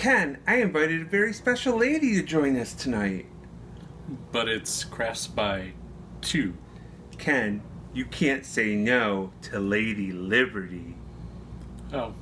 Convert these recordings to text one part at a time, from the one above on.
Ken, I invited a very special lady to join us tonight. But it's Crafts by 2. Ken, you can't say no to Lady Liberty. Oh.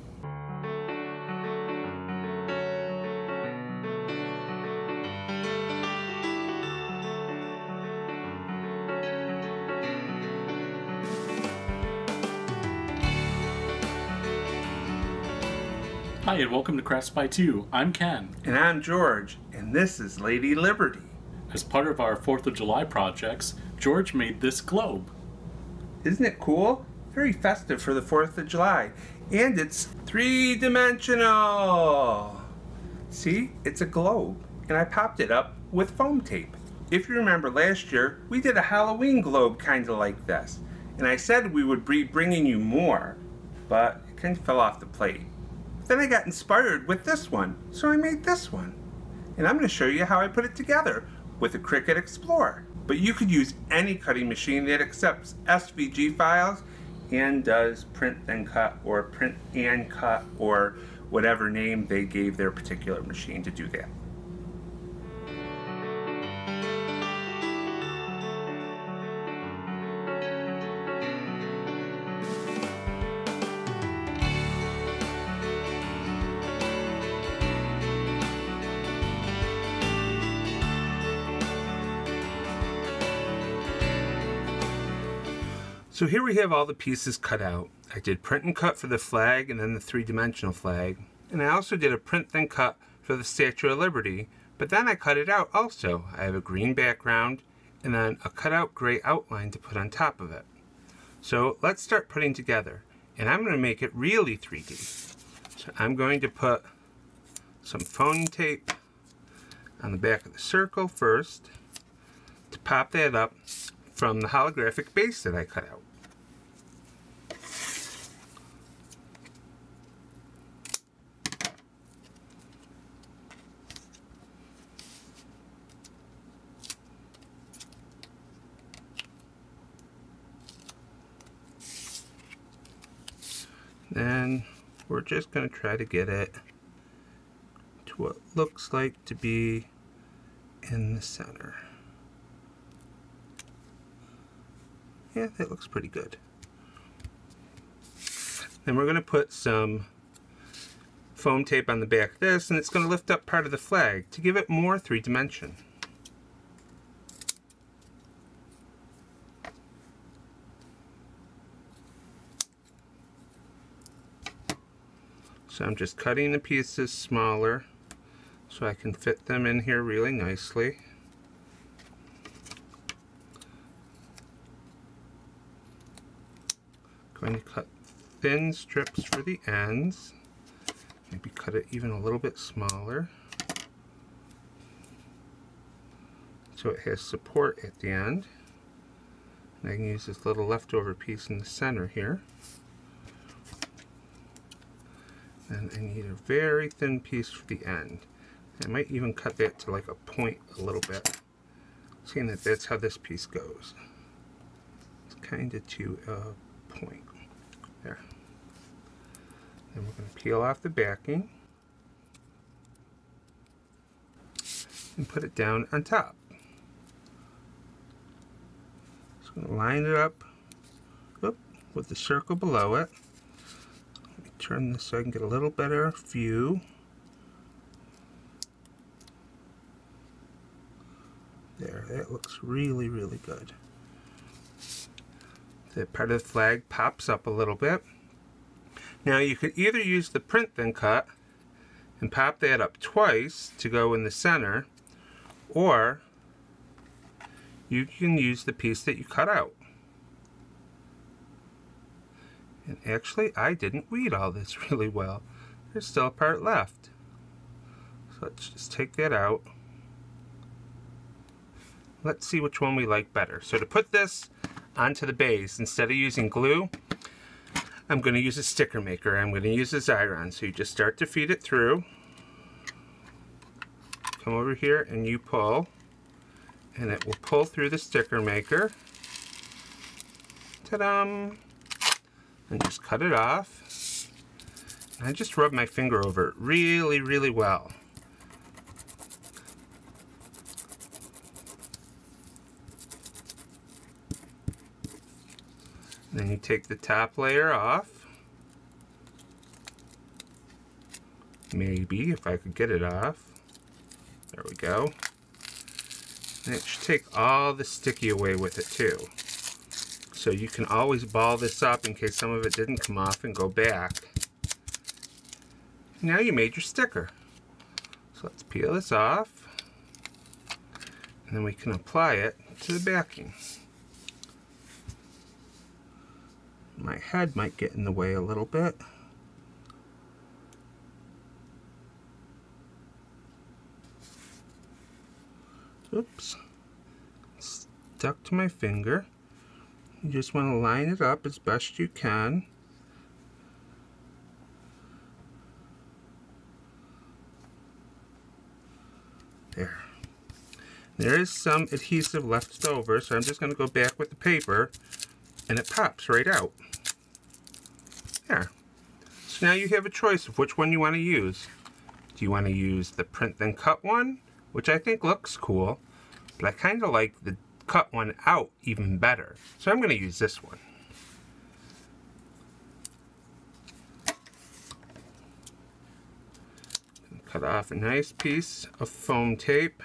Hi and welcome to Crafts by 2. I'm Ken. And I'm George, and this is Lady Liberty. As part of our 4th of July projects, George made this globe. Isn't it cool? Very festive for the 4th of July. And it's three-dimensional! See, it's a globe, and I popped it up with foam tape. If you remember last year, we did a Halloween globe kind of like this. And I said we would be bringing you more, but it kind of fell off the plate. Then I got inspired with this one, so I made this one. And I'm going to show you how I put it together with a Cricut Explorer. But you could use any cutting machine that accepts SVG files and does print then cut or print and cut or whatever name they gave their particular machine to do that. So here we have all the pieces cut out. I did print and cut for the flag and then the three-dimensional flag. And I also did a print then cut for the Statue of Liberty, but then I cut it out also. I have a green background and then a cutout gray outline to put on top of it. So let's start putting together. And I'm going to make it really 3D. So I'm going to put some foam tape on the back of the circle first to pop that up from the holographic base that I cut out. Then we're just going to try to get it to what looks like to be in the center. Yeah, that looks pretty good. Then we're going to put some foam tape on the back of this, and it's going to lift up part of the flag to give it more 3-dimension. So I'm just cutting the pieces smaller so I can fit them in here really nicely. Going to cut thin strips for the ends. Maybe cut it even a little bit smaller so it has support at the end. And I can use this little leftover piece in the center here. And I need a very thin piece for the end. I might even cut that to like a point a little bit, seeing that that's how this piece goes. It's kind of to a point. There. Then we're going to peel off the backing and put it down on top. Just going to line it up with the circle below it. Let me turn this so I can get a little better view. There, that looks really, really good. That part of the flag pops up a little bit. Now you could either use the print then cut and pop that up twice to go in the center, or you can use the piece that you cut out. And actually I didn't weed all this really well. There's still a part left. So let's just take that out. Let's see which one we like better. So to put this onto the base, instead of using glue, I'm going to use a sticker maker. I'm going to use a Xyron. So you just start to feed it through. Come over here and you pull, and it will pull through the sticker maker. Ta-da! And just cut it off. I just rub my finger over it really, really well. Then you take the top layer off. Maybe, if I could get it off. There we go. And it should take all the sticky away with it too. So you can always ball this up in case some of it didn't come off and go back. Now you made your sticker. So let's peel this off. And then we can apply it to the backing. My head might get in the way a little bit. Oops. Stuck to my finger. You just want to line it up as best you can. There. There is some adhesive left over, so I'm just going to go back with the paper, and it pops right out. There. So now you have a choice of which one you want to use. Do you want to use the print then cut one, which I think looks cool, but I kind of like the cut one out even better. So I'm going to use this one. Cut off a nice piece of foam tape.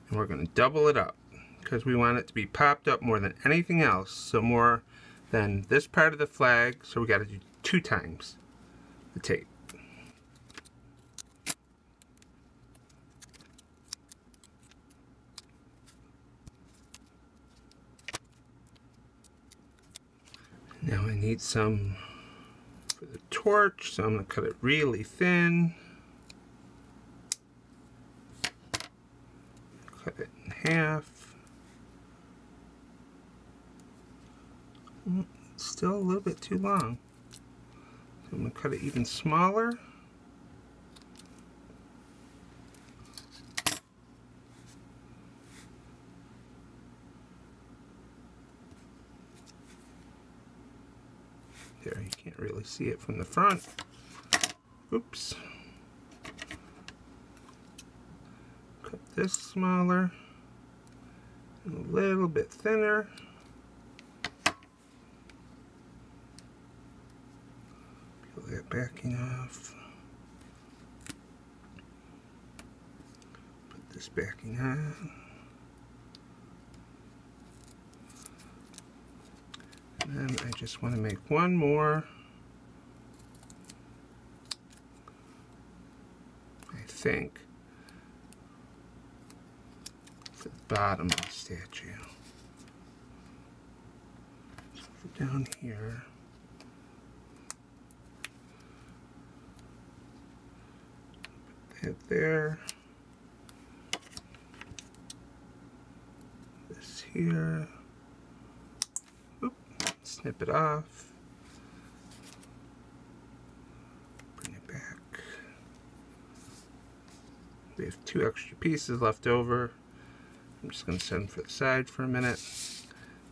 And we're going to double it up because we want it to be popped up more than anything else. So more than this part of the flag. So we got to do 2 times the tape. Now I need some for the torch, so I'm going to cut it really thin. Cut it in half. It's still a little bit too long. So I'm going to cut it even smaller. There, you can't really see it from the front. Oops. Cut this smaller and a little bit thinner. Peel that backing off. Put this backing on. And then I just want to make one more, I think, for the bottom of the statue. So for down here, put that there, this here. Snip it off, bring it back. We have 2 extra pieces left over. I'm just going to set them for the side for a minute.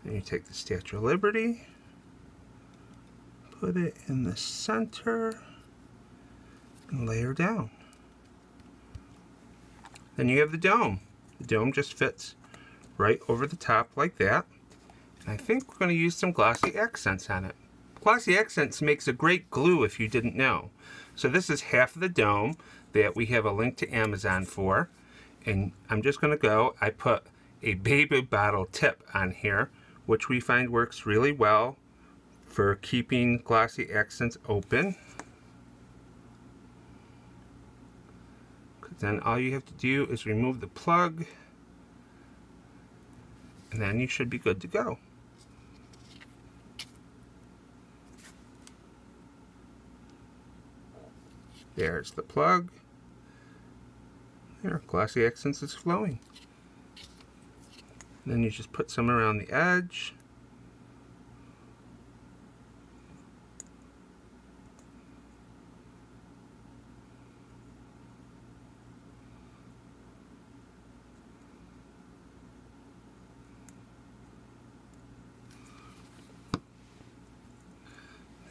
Then you take the Statue of Liberty, put it in the center, and layer down. Then you have the dome. The dome just fits right over the top like that. I think we're going to use some glossy accents on it. Glossy accents makes a great glue if you didn't know. So this is half of the dome that we have a link to Amazon for. And I'm just going to go, I put a baby bottle tip on here, which we find works really well for keeping glossy accents open. Because then all you have to do is remove the plug, and then you should be good to go. There's the plug. There, glossy accents is flowing. Then you just put some around the edge.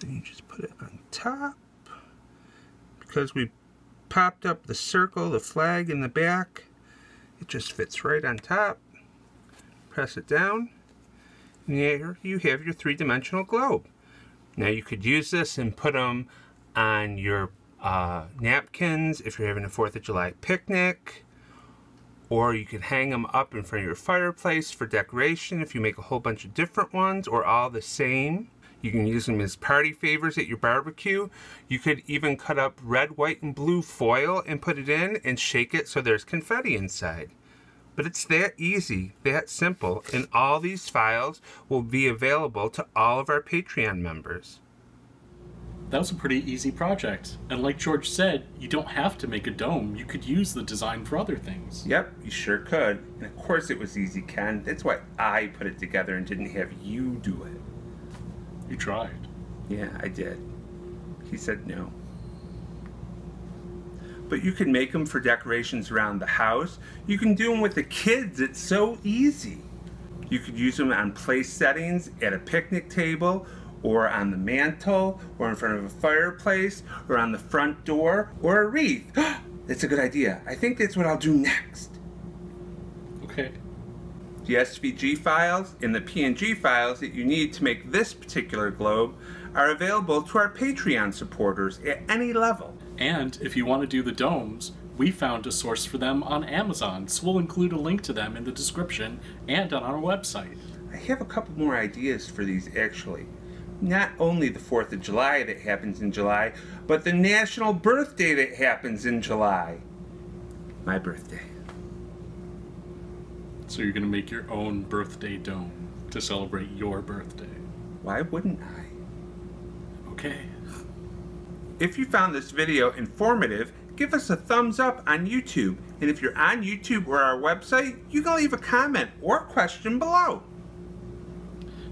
So you just put it on top. Because we popped up the circle, the flag in the back, it just fits right on top. Press it down, and there you have your three-dimensional globe. Now you could use this and put them on your napkins if you're having a 4th of July picnic, or you could hang them up in front of your fireplace for decoration if you make a whole bunch of different ones or all the same. You can use them as party favors at your barbecue. You could even cut up red, white, and blue foil and put it in and shake it so there's confetti inside. But it's that easy, that simple, and all these files will be available to all of our Patreon members. That was a pretty easy project. And like George said, you don't have to make a dome. You could use the design for other things. Yep, you sure could. And of course it was easy, Ken. That's why I put it together and didn't have you do it. You tried. Yeah, I did. He said no. But you can make them for decorations around the house. You can do them with the kids. It's so easy. You could use them on place settings at a picnic table, or on the mantle, or in front of a fireplace, or on the front door, or a wreath. That's a good idea. I think that's what I'll do next. Okay. The SVG files and the PNG files that you need to make this particular globe are available to our Patreon supporters at any level. And if you want to do the domes, we found a source for them on Amazon, so we'll include a link to them in the description and on our website. I have a couple more ideas for these actually. Not only the 4th of July that happens in July, but the national birthday that happens in July. My birthday. So you're going to make your own birthday dome to celebrate your birthday. Why wouldn't I? Okay. If you found this video informative, give us a thumbs up on YouTube. And if you're on YouTube or our website, you can leave a comment or question below.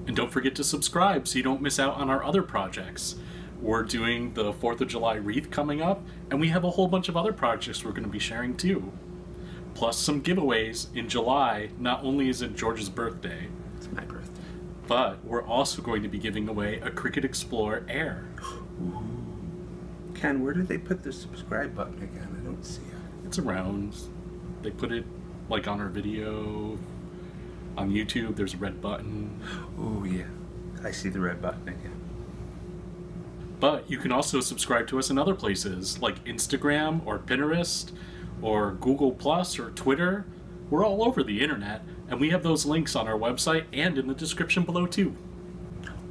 And don't forget to subscribe so you don't miss out on our other projects. We're doing the 4th of July wreath coming up, and we have a whole bunch of other projects we're going to be sharing too. Plus some giveaways in July. Not only is it George's birthday, It's my birthday. but we're also going to be giving away a Cricut Explorer Air. Ooh. Ken, where did they put the subscribe button again? I don't see it. It's around. They put it like on our video. On YouTube, there's a red button. Oh yeah, I see the red button again. But you can also subscribe to us in other places, like Instagram or Pinterest or Google Plus or Twitter. We're all over the internet, and we have those links on our website and in the description below too.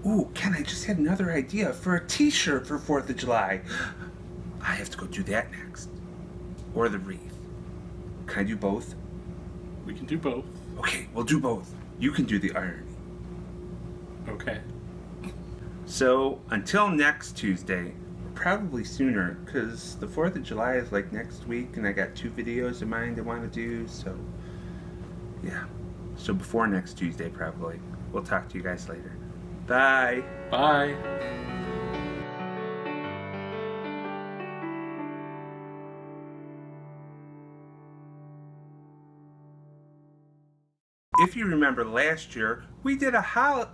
Ooh, Ken, I just had another idea for a t-shirt for 4th of July. I have to go do that next. Or the wreath. Can I do both? We can do both. Okay, we'll do both. You can do the irony. Okay. So, until next Tuesday, probably sooner, because the 4th of July is like next week, and I got 2 videos of mine to want to do, so yeah. So before next Tuesday, probably. We'll talk to you guys later. Bye. Bye. If you remember last year, we did a Holla.